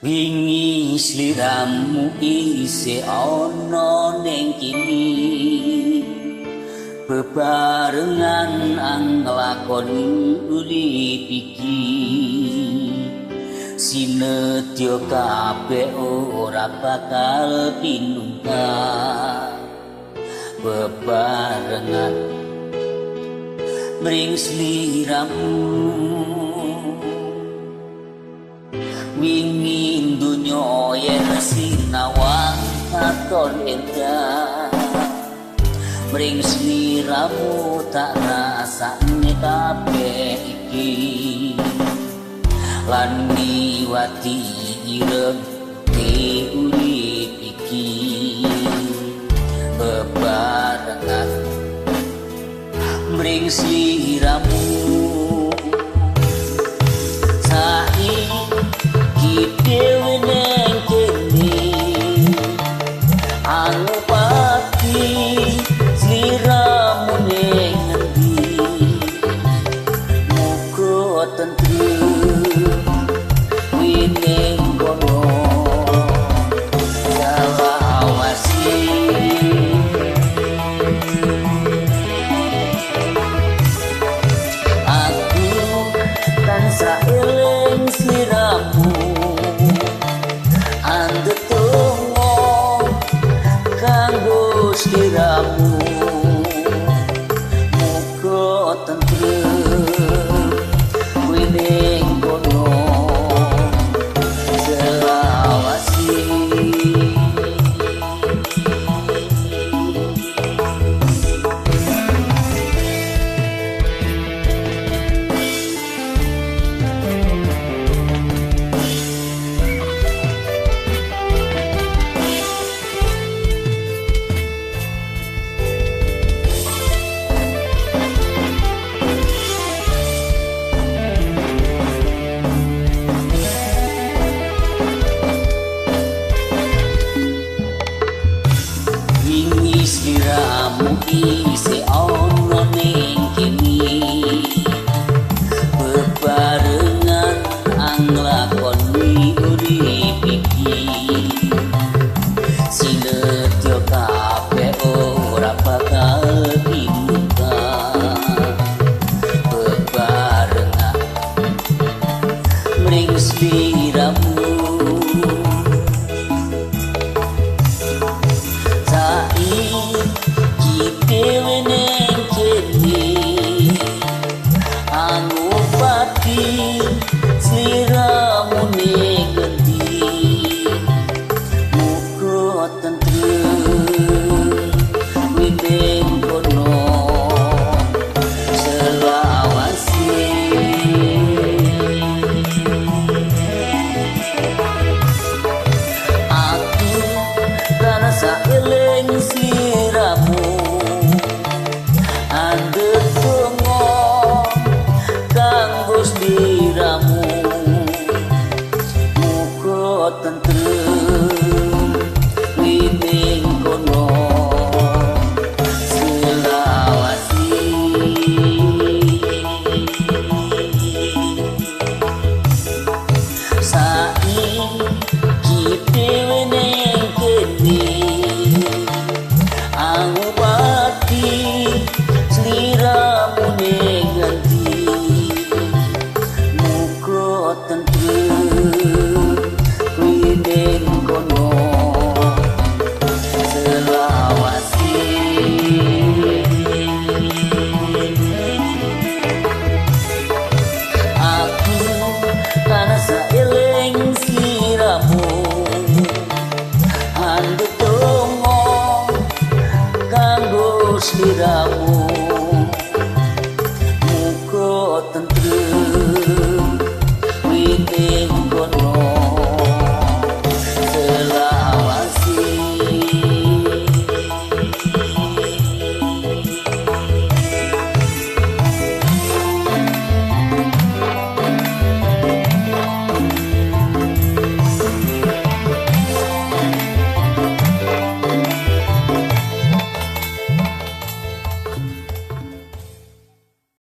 Wingi sliramu isih ana ning kini bebarengan anglakoni urip iki sinedya kabeh ora bakal pinungkah bebarengan mring sliramu wingi dunya yen sinawang katon endah mring sliramu tak rasane kabeh iki lan niwati ireng urip iki bebarengan mring sliramu dhewe neng kene angupati sliramu ning endi muga tentrem wining kono selawasi aku tansah eling sliramu sliramu muga tentrem wining kono selawasi sliramu isih ana ning kene bebarengan anglakoni urip iki sinedya kabeh ora bakal pinungkah bebarengan mring sliramu dhewe neng kene angupati sliramu ning endi muga tentrem wining kono selawasi aku tansah eling sliramu sliramu muga tentrem